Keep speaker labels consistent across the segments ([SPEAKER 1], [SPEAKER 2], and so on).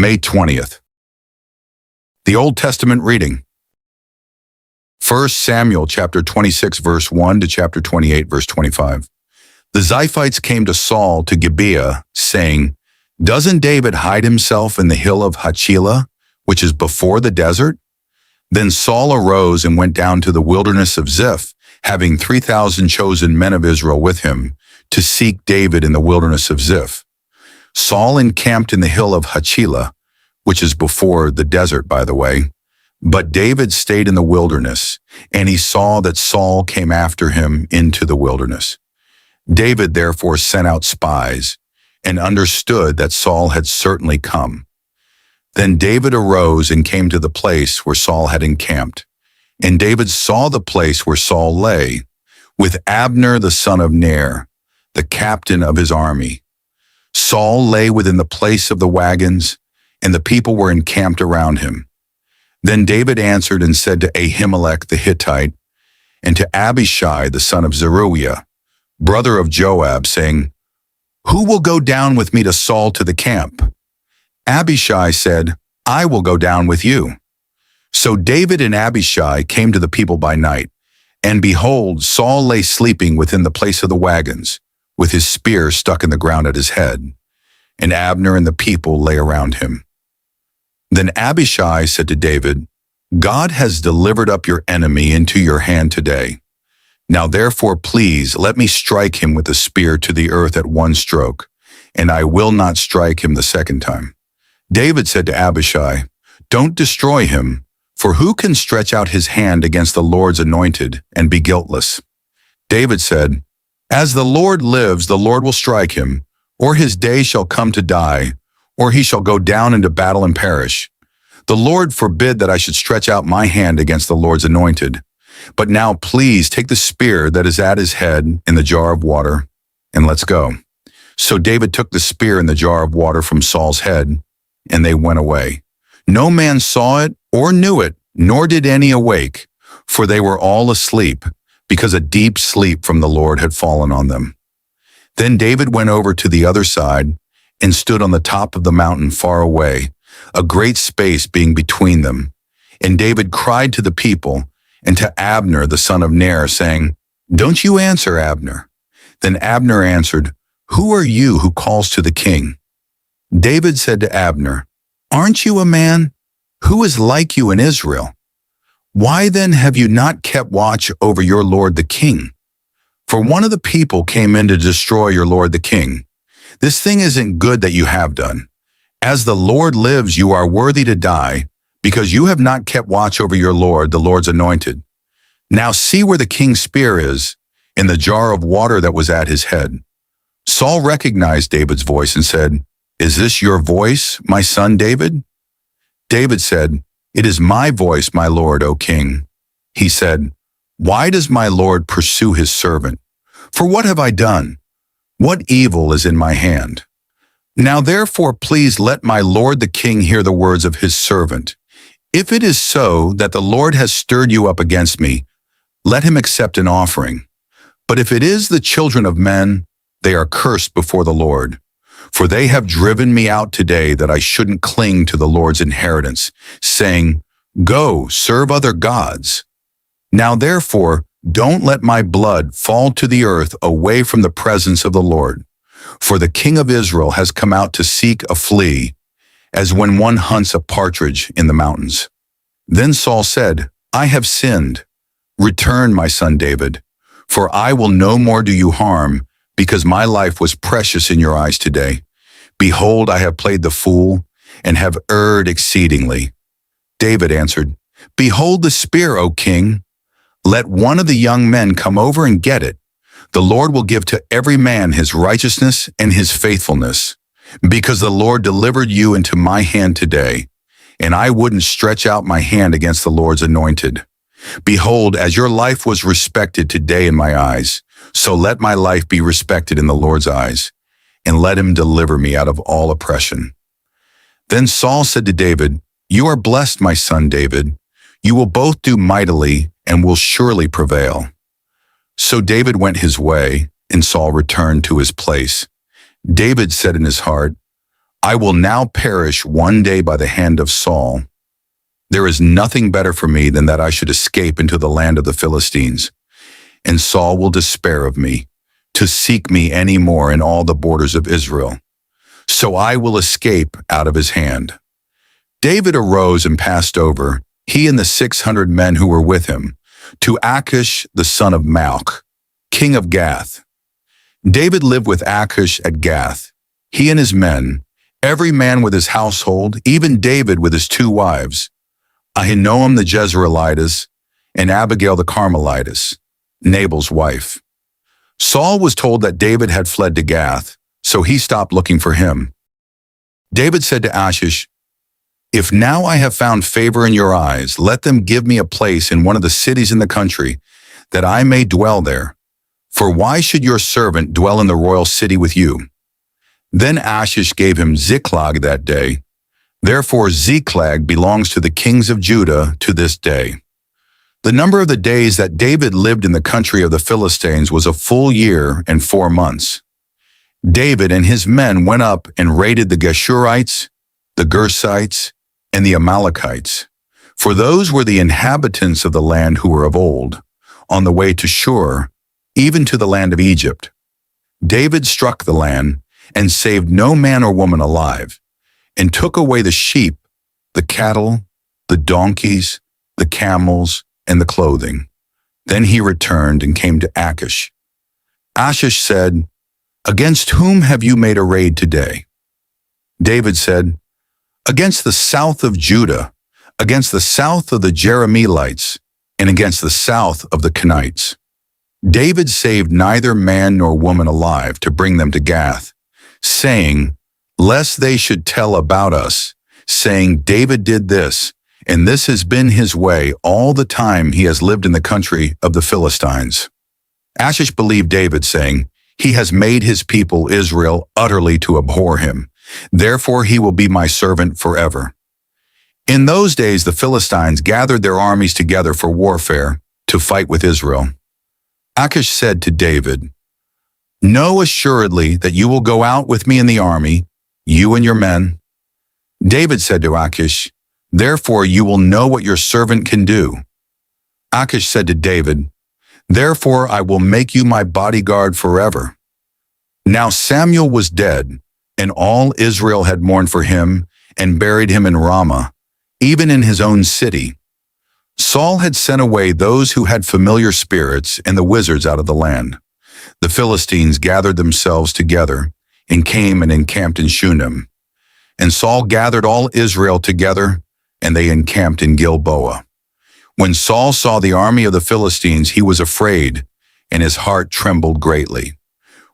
[SPEAKER 1] May 20th. The Old Testament reading. 1 Samuel chapter 26 verse 1 to chapter 28 verse 25. The Ziphites came to Saul to Gibeah, saying, "Doesn't David hide himself in the hill of Hachilah, which is before the desert?" Then Saul arose and went down to the wilderness of Ziph, having 3,000 chosen men of Israel with him, to seek David in the wilderness of Ziph. Saul encamped in the hill of Hachilah, which is before the desert, by the way. But David stayed in the wilderness, and he saw that Saul came after him into the wilderness. David therefore sent out spies, and understood that Saul had certainly come. Then David arose and came to the place where Saul had encamped. And David saw the place where Saul lay, with Abner the son of Ner, the captain of his army. Saul lay within the place of the wagons, and the people were encamped around him. Then David answered and said to Ahimelech the Hittite, and to Abishai the son of Zeruiah, brother of Joab, saying, "Who will go down with me to Saul to the camp?" Abishai said, "I will go down with you." So David and Abishai came to the people by night, and behold, Saul lay sleeping within the place of the wagons, with his spear stuck in the ground at his head, and Abner and the people lay around him. Then Abishai said to David, "God has delivered up your enemy into your hand today. Now therefore please let me strike him with the spear to the earth at one stroke, and I will not strike him the second time." David said to Abishai, "Don't destroy him, for who can stretch out his hand against the Lord's anointed and be guiltless?" David said, "As the Lord lives, the Lord will strike him, or his day shall come to die, or he shall go down into battle and perish. The Lord forbid that I should stretch out my hand against the Lord's anointed. But now please take the spear that is at his head in the jar of water, and let's go." So David took the spear in the jar of water from Saul's head, and they went away. No man saw it or knew it, nor did any awake, for they were all asleep, because a deep sleep from the Lord had fallen on them. Then David went over to the other side and stood on the top of the mountain far away, a great space being between them. And David cried to the people and to Abner the son of Ner, saying, "Don't you answer, Abner." Then Abner answered, "Who are you who calls to the king?" David said to Abner, "Aren't you a man? Who is like you in Israel? Why then have you not kept watch over your lord the king? For one of the people came in to destroy your lord the king. This thing isn't good that you have done. As the Lord lives, you are worthy to die, because you have not kept watch over your lord, the Lord's anointed. Now see where the king's spear is, in the jar of water that was at his head." Saul recognized David's voice and said, "Is this your voice, my son David?" David said, "It is my voice, my lord, O king." He said, "Why does my lord pursue his servant? For what have I done? What evil is in my hand? Now therefore please let my lord the king hear the words of his servant. If it is so that the Lord has stirred you up against me, let him accept an offering. But if it is the children of men, they are cursed before the Lord. For they have driven me out today that I shouldn't cling to the Lord's inheritance, saying, 'Go, serve other gods.' Now therefore, don't let my blood fall to the earth away from the presence of the Lord. For the king of Israel has come out to seek a flea, as when one hunts a partridge in the mountains." Then Saul said, "I have sinned. Return, my son David, for I will no more do you harm, because my life was precious in your eyes today. Behold, I have played the fool, and have erred exceedingly." David answered, "Behold the spear, O king. Let one of the young men come over and get it. The Lord will give to every man his righteousness and his faithfulness, because the Lord delivered you into my hand today, and I wouldn't stretch out my hand against the Lord's anointed. Behold, as your life was respected today in my eyes, so let my life be respected in the Lord's eyes, and let him deliver me out of all oppression." Then Saul said to David, "You are blessed, my son David. You will both do mightily and will surely prevail." So David went his way, and Saul returned to his place. David said in his heart, I will now perish one day by the hand of Saul. There is nothing better for me than that I should escape into the land of the Philistines, and Saul will despair of me, to seek me any more in all the borders of Israel. So I will escape out of his hand." David arose and passed over, he and the 600 men who were with him, to Achish the son of Maach, king of Gath. David lived with Achish at Gath, he and his men, every man with his household, even David with his 2 wives, Ahinoam the Jezreelitess and Abigail the Carmelitess, Nabal's wife. Saul was told that David had fled to Gath, so he stopped looking for him. David said to Achish, "If now I have found favor in your eyes, let them give me a place in one of the cities in the country, that I may dwell there. For why should your servant dwell in the royal city with you?" Then Achish gave him Ziklag that day. Therefore Ziklag belongs to the kings of Judah to this day. The number of the days that David lived in the country of the Philistines was a full year and 4 months. David and his men went up and raided the Geshurites, the Gersites, and the Amalekites, for those were the inhabitants of the land who were of old, on the way to Shur, even to the land of Egypt. David struck the land and saved no man or woman alive, and took away the sheep, the cattle, the donkeys, the camels, and the clothing. Then he returned and came to Achish. Achish said, "Against whom have you made a raid today?" David said, "Against the south of Judah, against the south of the Jerahmeelites, and against the south of the Kenites." David saved neither man nor woman alive to bring them to Gath, saying, "Lest they should tell about us, saying, 'David did this, and this has been his way all the time he has lived in the country of the Philistines.'" Achish believed David, saying, "He has made his people Israel utterly to abhor him. Therefore he will be my servant forever." In those days the Philistines gathered their armies together for warfare to fight with Israel. Achish said to David, "Know assuredly that you will go out with me in the army, you and your men." David said to Achish, "Therefore you will know what your servant can do." Achish said to David, "Therefore I will make you my bodyguard forever." Now Samuel was dead, and all Israel had mourned for him and buried him in Ramah, even in his own city. Saul had sent away those who had familiar spirits and the wizards out of the land. The Philistines gathered themselves together and came and encamped in Shunem. And Saul gathered all Israel together, and they encamped in Gilboa. When Saul saw the army of the Philistines, he was afraid, and his heart trembled greatly.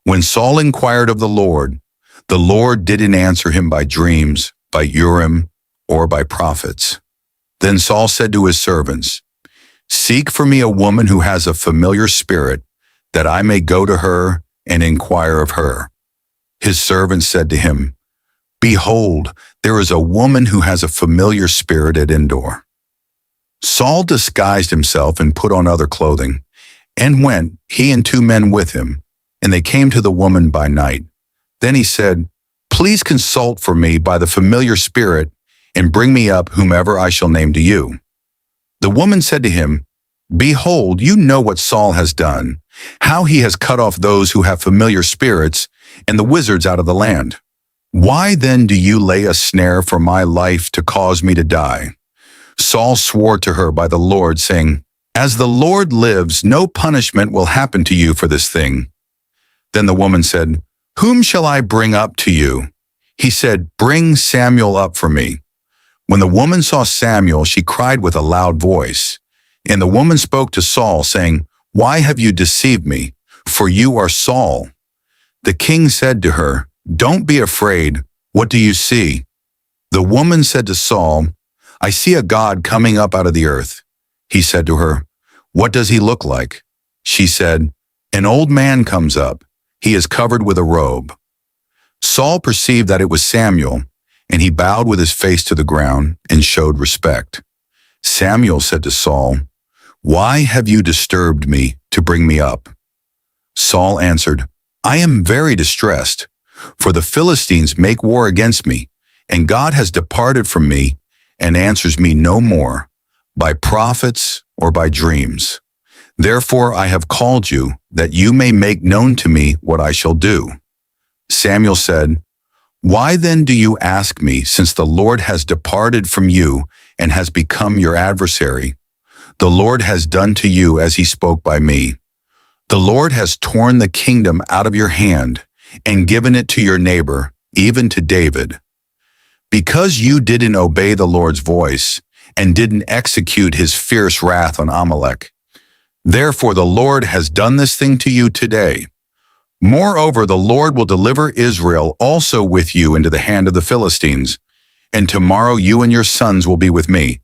[SPEAKER 1] When Saul inquired of the Lord didn't answer him by dreams, by Urim, or by prophets. Then Saul said to his servants, "Seek for me a woman who has a familiar spirit, that I may go to her and inquire of her." His servants said to him, "Behold, there is a woman who has a familiar spirit at Endor." Saul disguised himself and put on other clothing, and went, he and 2 men with him, and they came to the woman by night. Then he said, "Please consult for me by the familiar spirit, and bring me up whomever I shall name to you." The woman said to him, "Behold, you know what Saul has done, how he has cut off those who have familiar spirits and the wizards out of the land. Why then do you lay a snare for my life to cause me to die?" Saul swore to her by the Lord, saying, "As the Lord lives, no punishment will happen to you for this thing." Then the woman said, "Whom shall I bring up to you?" He said, "Bring Samuel up for me." When the woman saw Samuel, she cried with a loud voice. And the woman spoke to Saul, saying, "Why have you deceived me? For you are Saul." The king said to her, "Don't be afraid. What do you see?" The woman said to Saul, "I see a god coming up out of the earth." He said to her, "What does he look like?" She said, "An old man comes up. He is covered with a robe." Saul perceived that it was Samuel, and he bowed with his face to the ground and showed respect. Samuel said to Saul, "Why have you disturbed me to bring me up?" Saul answered, "I am very distressed, For the Philistines make war against me, and God has departed from me and answers me no more, by prophets or by dreams. Therefore I have called you, that you may make known to me what I shall do. Samuel said, Why then do you ask me, since the Lord has departed from you and has become your adversary? The Lord has done to you as he spoke by me. The Lord has torn the kingdom out of your hand and given it to your neighbor, even to David. Because you didn't obey the Lord's voice and didn't execute his fierce wrath on Amalek, therefore the Lord has done this thing to you today. Moreover, the Lord will deliver Israel also with you into the hand of the Philistines, and tomorrow you and your sons will be with me.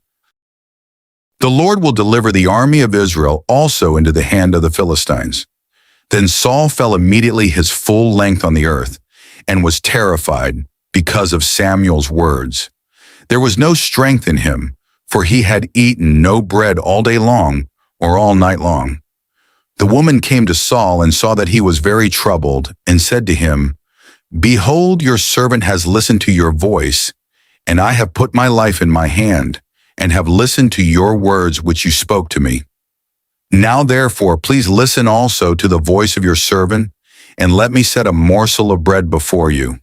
[SPEAKER 1] The Lord will deliver the army of Israel also into the hand of the Philistines. Then Saul fell immediately his full length on the earth, and was terrified because of Samuel's words. There was no strength in him, for he had eaten no bread all day long or all night long. The woman came to Saul and saw that he was very troubled, and said to him, Behold, your servant has listened to your voice, and I have put my life in my hand, and have listened to your words which you spoke to me. Now therefore, please listen also to the voice of your servant, and let me set a morsel of bread before you.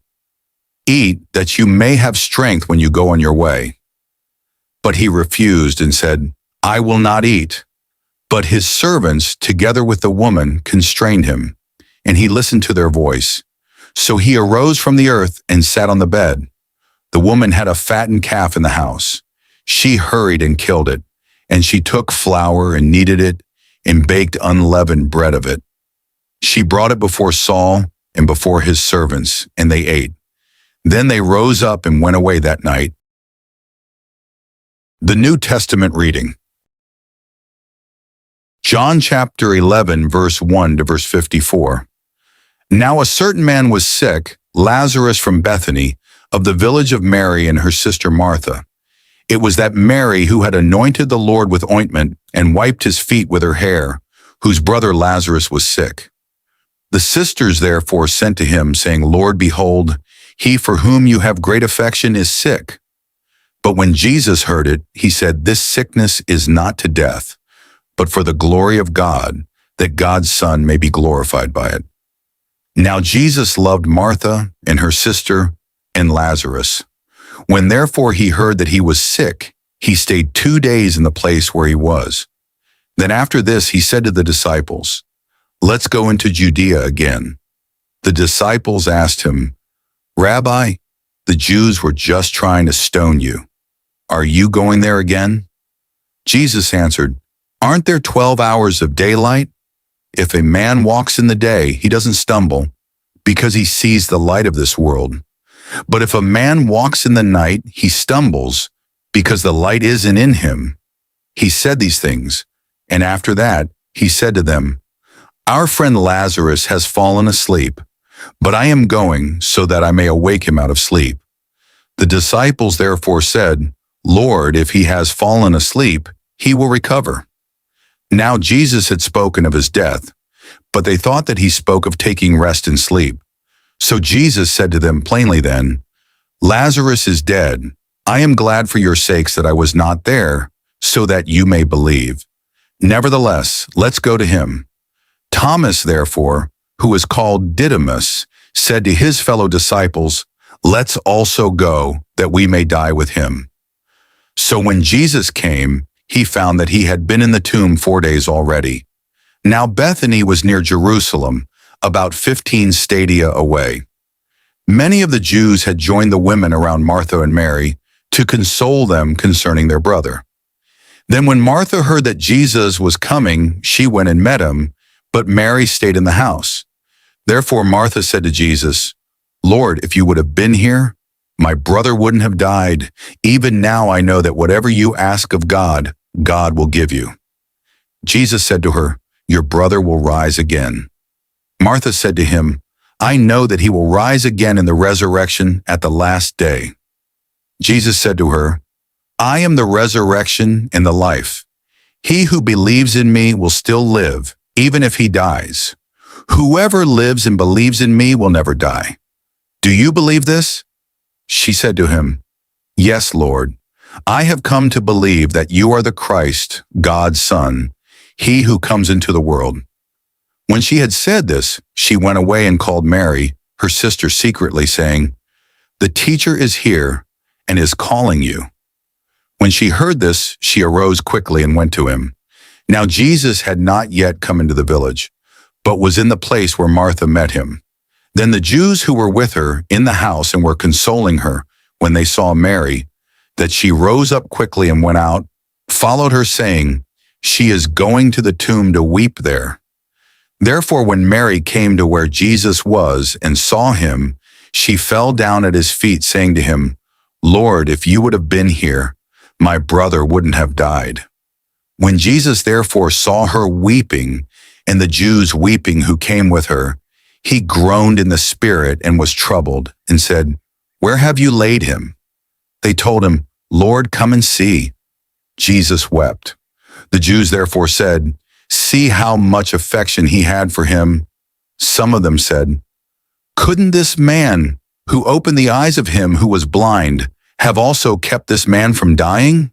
[SPEAKER 1] Eat, that you may have strength when you go on your way. But he refused and said, I will not eat. But his servants, together with the woman, constrained him, and he listened to their voice. So he arose from the earth and sat on the bed. The woman had a fattened calf in the house. She hurried and killed it, and she took flour and kneaded it, and baked unleavened bread of it. She brought it before Saul and before his servants, and they ate. Then they rose up and went away that night. The New Testament reading. John chapter 11, verse 1 to verse 54. Now a certain man was sick, Lazarus from Bethany, of the village of Mary and her sister Martha. It was that Mary who had anointed the Lord with ointment and wiped his feet with her hair, whose brother Lazarus was sick. The sisters therefore sent to him, saying, Lord, behold, he for whom you have great affection is sick. But when Jesus heard it, he said, This sickness is not to death, but for the glory of God, that God's Son may be glorified by it. Now Jesus loved Martha and her sister and Lazarus. When therefore he heard that he was sick, he stayed 2 days in the place where he was. Then after this he said to the disciples, Let's go into Judea again. The disciples asked him, Rabbi, the Jews were just trying to stone you. Are you going there again? Jesus answered, Aren't there 12 hours of daylight? If a man walks in the day, he doesn't stumble, because he sees the light of this world. But if a man walks in the night, he stumbles, because the light isn't in him. He said these things, and after that he said to them, Our friend Lazarus has fallen asleep, but I am going so that I may awake him out of sleep. The disciples therefore said, Lord, if he has fallen asleep, he will recover. Now Jesus had spoken of his death, but they thought that he spoke of taking rest and sleep. So Jesus said to them plainly then, Lazarus is dead. I am glad for your sakes that I was not there, so that you may believe. Nevertheless, let's go to him. Thomas, therefore, who is called Didymus, said to his fellow disciples, Let's also go, that we may die with him. So when Jesus came, he found that he had been in the tomb 4 days already. Now Bethany was near Jerusalem, about 15 stadia away. Many of the Jews had joined the women around Martha and Mary to console them concerning their brother. Then when Martha heard that Jesus was coming, she went and met him, but Mary stayed in the house. Therefore Martha said to Jesus, Lord, if you would have been here, my brother wouldn't have died. Even now I know that whatever you ask of God, God will give you. Jesus said to her, Your brother will rise again. Martha said to him, I know that he will rise again in the resurrection at the last day. Jesus said to her, I am the resurrection and the life. He who believes in me will still live, even if he dies. Whoever lives and believes in me will never die. "Do you believe this?" She said to him, "Yes, Lord. I have come to believe that you are the Christ, God's Son, he who comes into the world." When she had said this, she went away and called Mary, her sister, secretly, saying, "The teacher is here and is calling you." When she heard this, she arose quickly and went to him. Now Jesus had not yet come into the village, but was in the place where Martha met him. Then the Jews who were with her in the house and were consoling her, when they saw Mary, that she rose up quickly and went out, followed her, saying, "She is going to the tomb to weep there." Therefore when Mary came to where Jesus was and saw him, she fell down at his feet, saying to him, "Lord, if you would have been here, my brother wouldn't have died." When Jesus therefore saw her weeping, and the Jews weeping who came with her, he groaned in the spirit and was troubled, and said, "Where have you laid him?" They told him, "Lord, come and see." Jesus wept. The Jews therefore said, "See how much affection he had for him." Some of them said, "Couldn't this man, who opened the eyes of him who was blind, have also kept this man from dying?"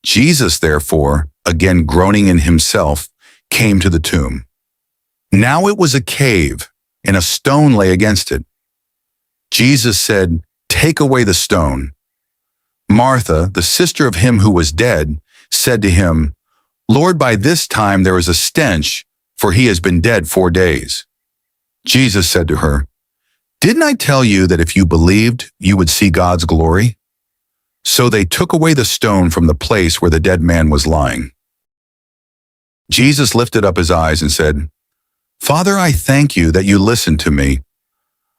[SPEAKER 1] Jesus therefore, again groaning in himself, came to the tomb. Now it was a cave, and a stone lay against it. Jesus said, "Take away the stone." Martha, the sister of him who was dead, said to him, "Lord, by this time there is a stench, for he has been dead 4 days." Jesus said to her, "Didn't I tell you that if you believed, you would see God's glory?" So they took away the stone from the place where the dead man was lying. Jesus lifted up his eyes and said, "Father, I thank you that you listened to me.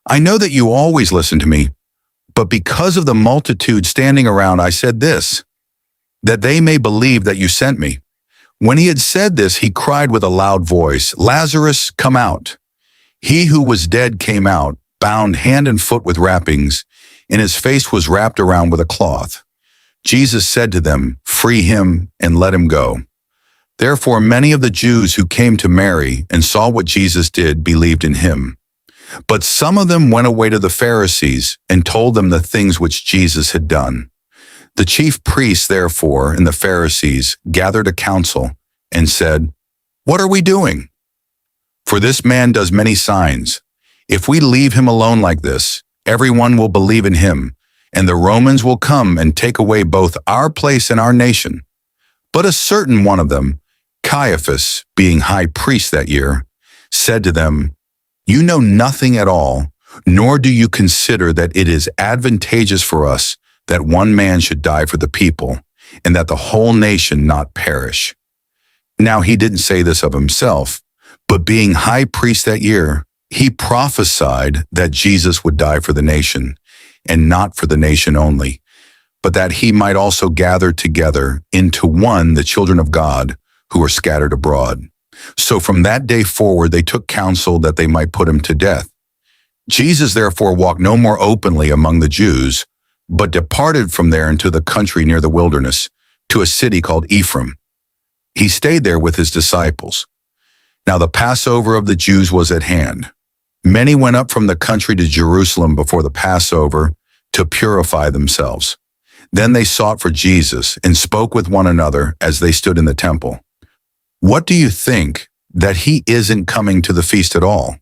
[SPEAKER 1] I know that you always listen to me, but because of the multitude standing around, I said this, that they may believe that you sent me." When he had said this, he cried with a loud voice, "Lazarus, come out." He who was dead came out, bound hand and foot with wrappings, and his face was wrapped around with a cloth. Jesus said to them, "Free him and let him go." Therefore many of the Jews who came to Mary and saw what Jesus did believed in him. But some of them went away to the Pharisees and told them the things which Jesus had done. The chief priests, therefore, and the Pharisees gathered a council and said, "What are we doing? For this man does many signs. If we leave him alone like this, everyone will believe in him, and the Romans will come and take away both our place and our nation." But a certain one of them, Caiaphas, being high priest that year, said to them, "You know nothing at all, nor do you consider that it is advantageous for us that one man should die for the people, and that the whole nation not perish." Now he didn't say this of himself, but being high priest that year, he prophesied that Jesus would die for the nation, and not for the nation only, but that he might also gather together into one the children of God who were scattered abroad. So from that day forward they took counsel that they might put him to death. Jesus therefore walked no more openly among the Jews, but departed from there into the country near the wilderness, to a city called Ephraim. He stayed there with his disciples. Now the Passover of the Jews was at hand. Many went up from the country to Jerusalem before the Passover to purify themselves. Then they sought for Jesus and spoke with one another as they stood in the temple. "What do you think, that he isn't coming to the feast at all?"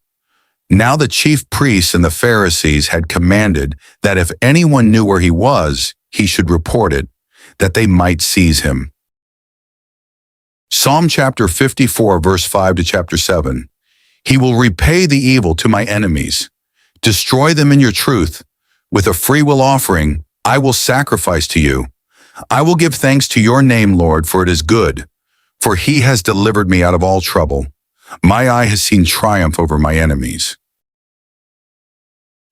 [SPEAKER 1] Now the chief priests and the Pharisees had commanded that if anyone knew where he was, he should report it, that they might seize him. Psalm chapter 54, verse 5 to chapter 7. He will repay the evil to my enemies. Destroy them in your truth. With a freewill offering, I will sacrifice to you. I will give thanks to your name, Lord, for it is good. For he has delivered me out of all trouble. My eye has seen triumph over my enemies.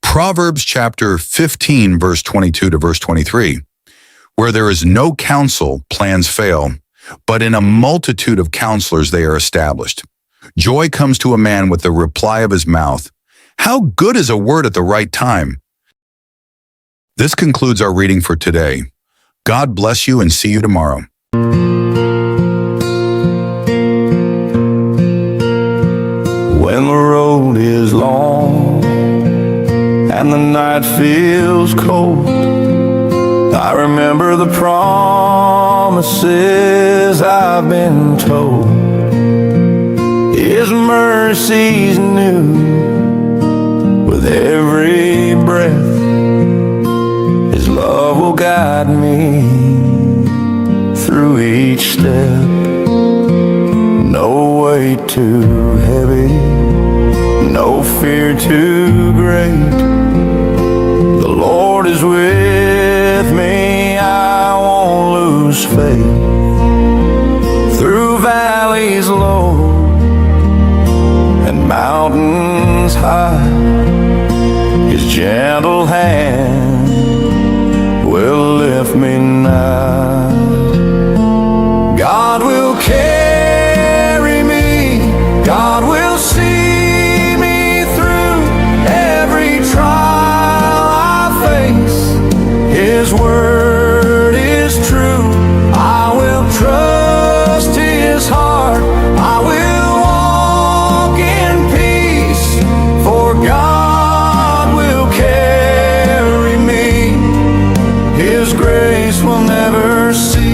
[SPEAKER 1] Proverbs chapter 15, verse 22 to verse 23. Where there is no counsel, plans fail, but in a multitude of counselors they are established. Joy comes to a man with the reply of his mouth. How good is a word at the right time? This concludes our reading for today. God bless you and see you tomorrow.
[SPEAKER 2] When the road is long and the night feels cold, I remember the promises I've been told. His mercy's new with every breath. His love will guide me through each step. No weight too heavy, no fear too great. The Lord is with me, I won't lose faith. Through valleys low and mountains high, His gentle hand will lift me nigh. God will carry me, God will see me through every trial I face. His word is true, I will trust His heart, I will walk in peace, for God will carry me. His grace will never cease.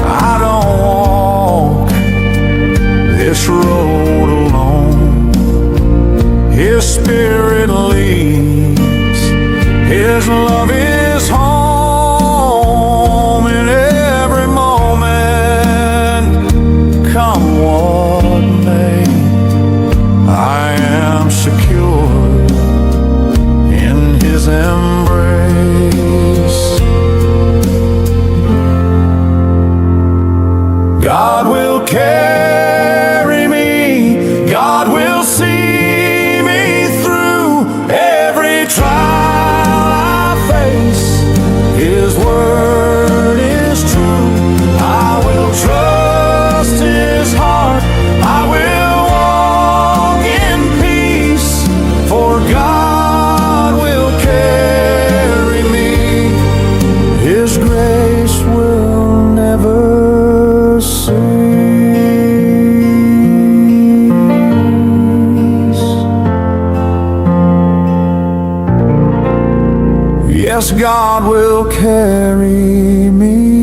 [SPEAKER 2] I don't walk this road alone. His Spirit leads, His love is home in every moment. Come what may, I am secure in His embrace. God will carry me, God will see me through every trial I face. His word is true, I will trust His heart, I will walk in peace, for God will carry me. His grace will never cease. Yes, God will carry me.